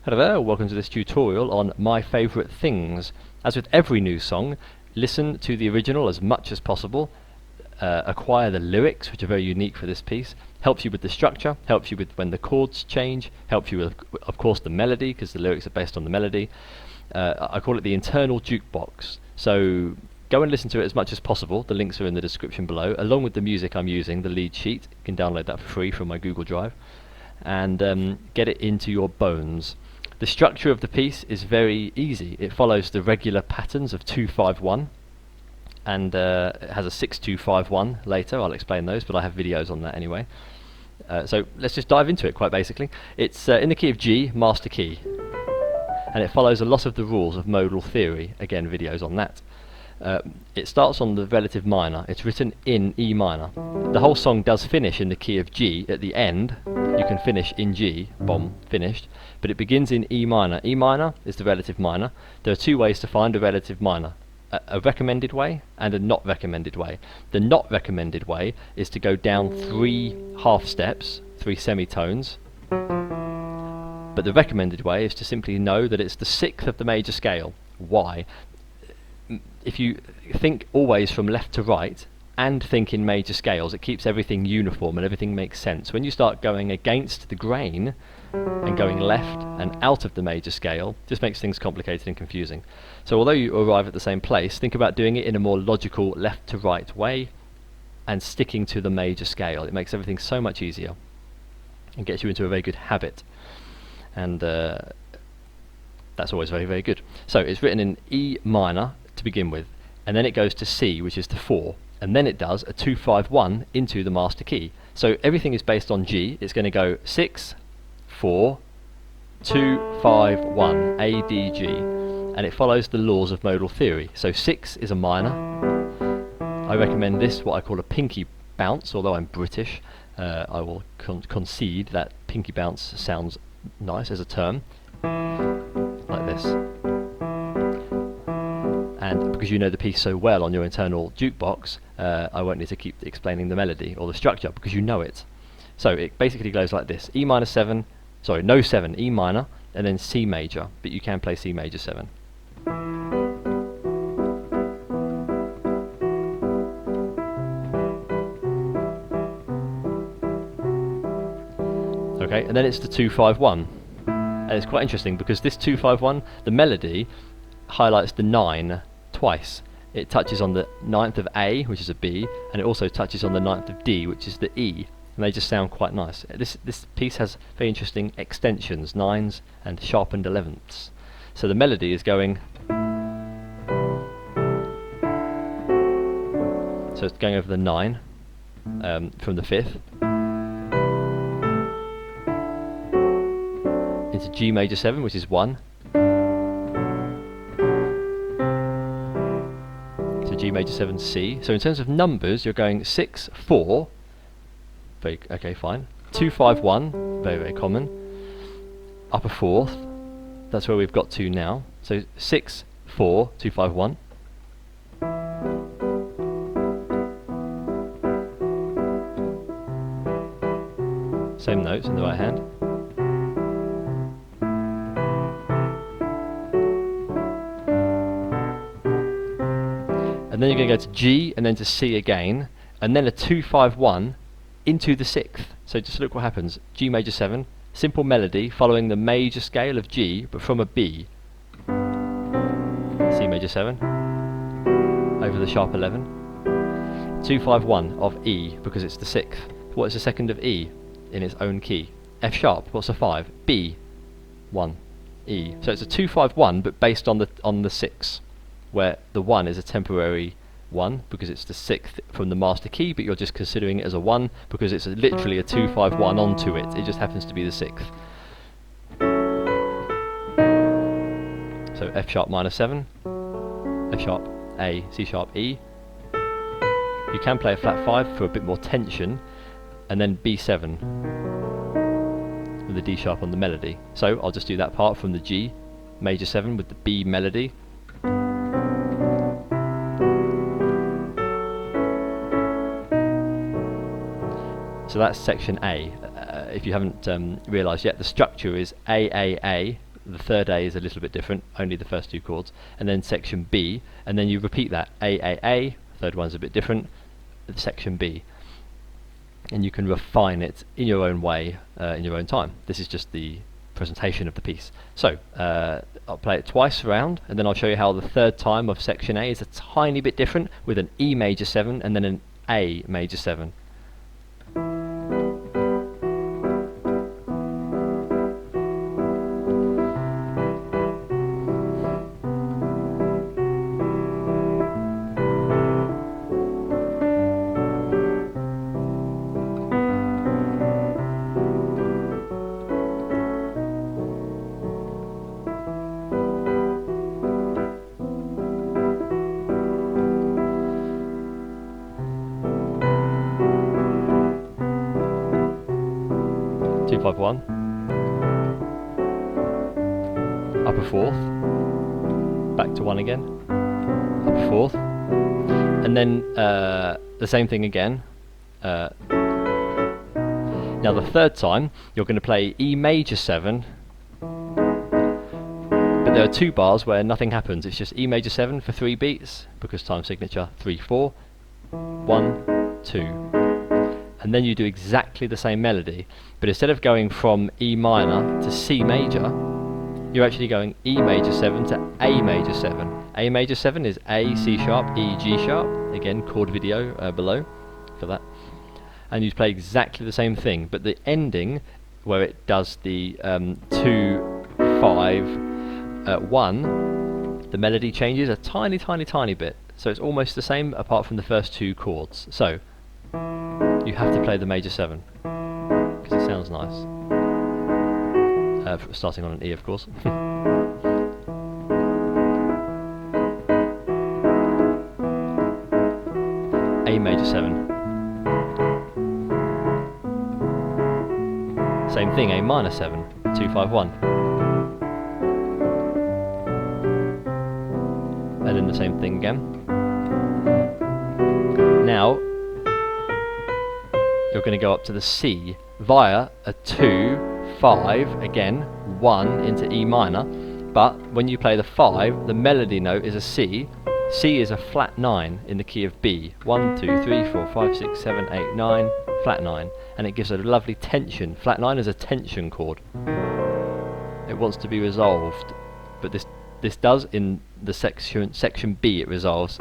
Hello there, welcome to this tutorial on My Favourite Things. As with every new song, listen to the original as much as possible, acquire the lyrics, which are very unique for this piece, helps you with the structure, helps you with when the chords change, helps you with, of course, the melody, because the lyrics are based on the melody. I call it the Internal Jukebox. So go and listen to it as much as possible. The links are in the description below, along with the music I'm using, the lead sheet. You can download that for free from my Google Drive, and get it into your bones. The structure of the piece is very easy. It follows the regular patterns of 2-5-1, and it has a 6-2-5-1 later. I'll explain those, but I have videos on that anyway. So let's just dive into it quite basically. It's in the key of G, master key, and it follows a lot of the rules of modal theory. Again, videos on that. It starts on the relative minor. It's written in E minor. The whole song does finish in the key of G. At the end, you can finish in G, bomb, finished, but it begins in E minor. E minor is the relative minor. There are two ways to find a relative minor. A recommended way and a not recommended way. The not recommended way is to go down 3 half steps, 3 semitones, but the recommended way is to simply know that it's the 6th of the major scale. Why? If you think always from left to right and think in major scales, it keeps everything uniform and everything makes sense. When you start going against the grain and going left and out of the major scale, just makes things complicated and confusing. So although you arrive at the same place, think about doing it in a more logical left to right way and sticking to the major scale. It makes everything so much easier and gets you into a very good habit, and that's always very, very good. So it's written in E minor to begin with, and then it goes to C, which is the 4, and then it does a 2-5-1 into the master key. So everything is based on G. It's going to go 6, 4, 2, 5, 1, A, D, G, and it follows the laws of modal theory. So 6 is a minor. I recommend this, what I call a pinky bounce, although I'm British. I will concede that pinky bounce sounds nice as a term, like this. And because you know the piece so well on your internal jukebox, I won't need to keep explaining the melody or the structure because you know it. So it basically goes like this: E minor 7, sorry, no 7, E minor, and then C major, but you can play C major 7. Okay, and then it's the 2-5-1. And it's quite interesting because this 2-5-1, the melody highlights the 9 twice. It touches on the 9th of A, which is a B, and it also touches on the 9th of D, which is the E, and they just sound quite nice. This piece has very interesting extensions, 9s and sharpened 11ths. So the melody is going, so it's going over the 9 from the 5th into G major 7, which is 1. G major 7, C. So in terms of numbers, you're going 6, 4, very, okay, fine, 2-5-1, very, very common, upper 4th, that's where we've got to now, so 6, 4, 2-5-1, same notes in the right hand, and then you're going to go to G and then to C again, and then a 2-5-1 into the 6th. So just look what happens. G major 7, simple melody following the major scale of G, but from a B. C major 7 over the sharp 11. 2-5-1 of E because it's the 6th. What is the second of E in its own key? F sharp. What's a 5? B. 1. E. So it's a 2-5-1, but based on the 6. Where the 1 is a temporary 1 because it's the 6th from the master key, but you're just considering it as a 1 because it's literally a 2-5-1 onto it. It just happens to be the 6th. So F sharp minor 7, F sharp A, C sharp E. You can play a flat 5 for a bit more tension, and then B7 with the D sharp on the melody. So I'll just do that part from the G major 7 with the B melody. So that's section A. If you haven't realised yet, the structure is A, The third A is a little bit different, only the first two chords, and then section B, and then you repeat that A, third one's a bit different, section B, and you can refine it in your own way, in your own time. This is just the presentation of the piece. So I'll play it twice around, and then I'll show you how the third time of section A is a tiny bit different, with an E major 7 and then an A major 7. Two, 5, 1, upper fourth, back to 1 again, upper fourth, and then the same thing again. Now the third time you're going to play E major 7, but there are two bars where nothing happens. It's just E major 7 for 3 beats, because time signature 3, 4, 1, 2. And then you do exactly the same melody, but instead of going from E minor to C major, you're actually going E major 7 to A major 7. A major 7 is A, C sharp, E, G sharp. Again, chord video below for that. And you play exactly the same thing, but the ending, where it does the 2, 5, 1, the melody changes a tiny, tiny, tiny bit. So it's almost the same apart from the first two chords. So you have to play the major 7 because it sounds nice. Starting on an E, of course. A major 7. Same thing, A minor 7, 2, 5, 1. And then the same thing again. Now you're going to go up to the C via a 2, 5, again, 1 into E minor, but when you play the 5, the melody note is a C. C is a flat 9 in the key of B. 1, 2, 3, 4, 5, 6, 7, 8, 9, flat 9, and it gives a lovely tension. Flat 9 is a tension chord. It wants to be resolved, but this does in the section B. It resolves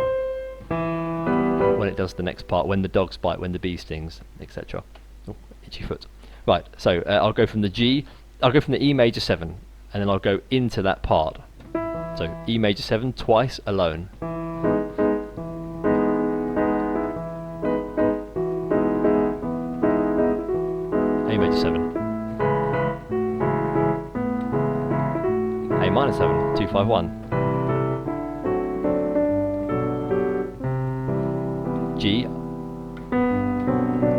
when it does the next part, when the dogs bite, when the bee stings, etc. Oh, itchy foot. Right, so I'll go from the G, I'll go from the E major 7, and then I'll go into that part. So E major 7 twice alone. A major 7. A minor 7, 2, 5, 1. G,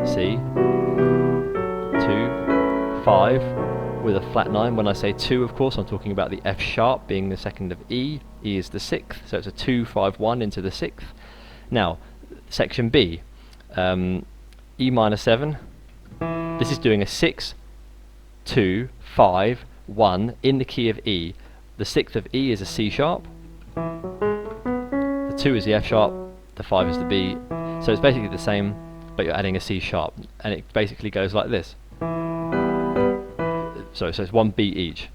C, 2, 5 with a flat 9. When I say 2, of course, I'm talking about the F sharp being the second of E. E is the 6th, so it's a 2, 5, 1 into the 6th. Now, section B, E minor 7. This is doing a 6, 2, 5, 1 in the key of E. The 6th of E is a C sharp. The 2 is the F sharp. The 5 is the B. So it's basically the same, but you're adding a C sharp, and it basically goes like this. So it's one beat each.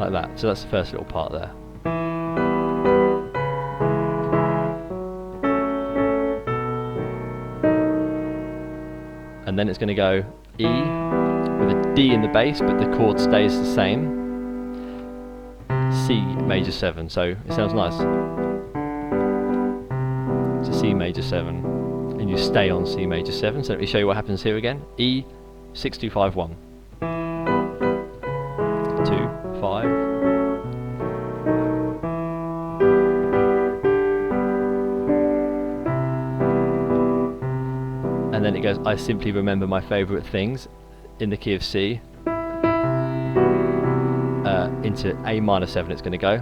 Like that. So that's the first little part there. And then it's going to go E with a D in the bass, but the chord stays the same. C major 7, so it sounds nice. It's a C major 7, and you stay on C major 7. So let me show you what happens here again. E, 6, 2, 5, 1. 2, 5. And then it goes, I simply remember my favourite things in the key of C. Into A minor 7 it's going to go.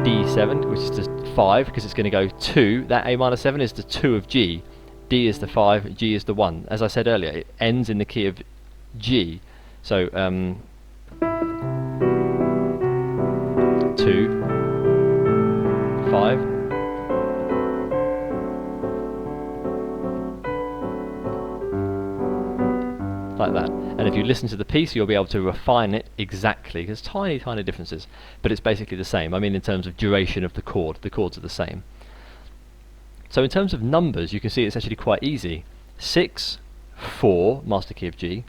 D7, which is the 5, because it's going to go 2. That A minor 7 is the 2 of G. D is the 5, G is the 1. As I said earlier, it ends in the key of G. So 2, 5. Like that. And if you listen to the piece, you'll be able to refine it exactly. There's tiny, tiny differences, but it's basically the same. I mean, in terms of duration of the chords are the same. So in terms of numbers, you can see it's actually quite easy. 6, 4, master key of G,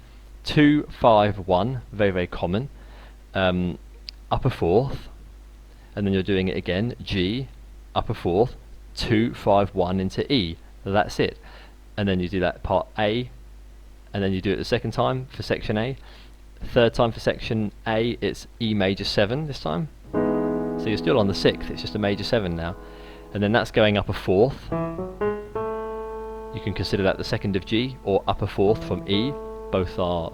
2, 5, 1, very, very common, upper fourth, and then you're doing it again, G, upper fourth, 2, 5, 1 into E. That's it. And then you do that part A, and then you do it the second time for section A. Third time for section A, it's E major 7 this time. So you're still on the 6th, it's just a major 7 now. And then that's going up a fourth. You can consider that the second of G, or upper fourth from E. Both are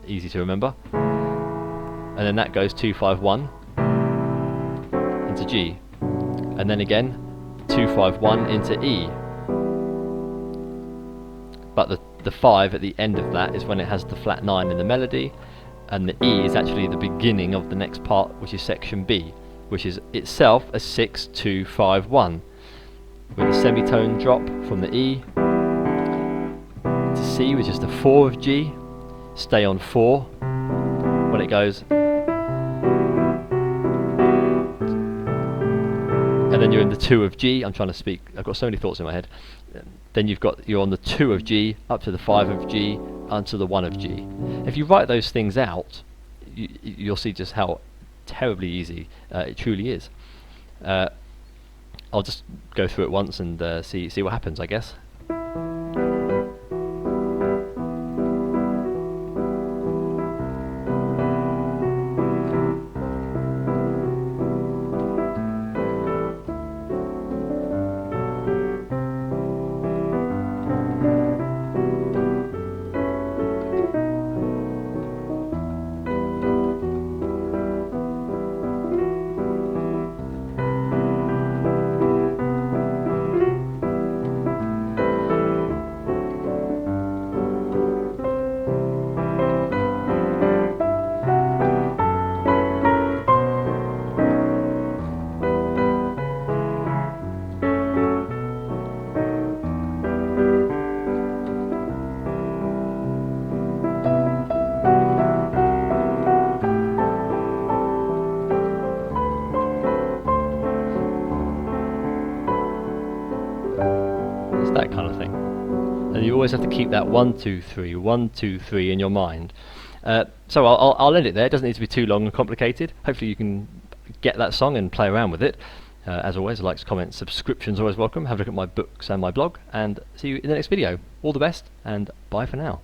easy to remember. And then that goes 2, 5, 1 into G. And then again, 2, 5, 1 into E. But the 5 at the end of that is when it has the flat 9 in the melody, and the E is actually the beginning of the next part, which is section B, which is itself a 6, 2, 5, 1, with a semitone drop from the E to C, which is the 4 of G, stay on 4 when it goes, and then you're in the 2 of G. I'm trying to speak, I've got so many thoughts in my head. Then you're on the 2 of G, up to the 5 of G, onto the 1 of G. If you write those things out, you'll see just how terribly easy it truly is. I'll just go through it once and see what happens, I guess. That kind of thing. And you always have to keep that 1, 2, 3, 1, 2, 3 in your mind. So I'll end it there. It doesn't need to be too long and complicated. Hopefully you can get that song and play around with it. As always, likes, comments, subscriptions always welcome. Have a look at my books and my blog, and see you in the next video. All the best, and bye for now.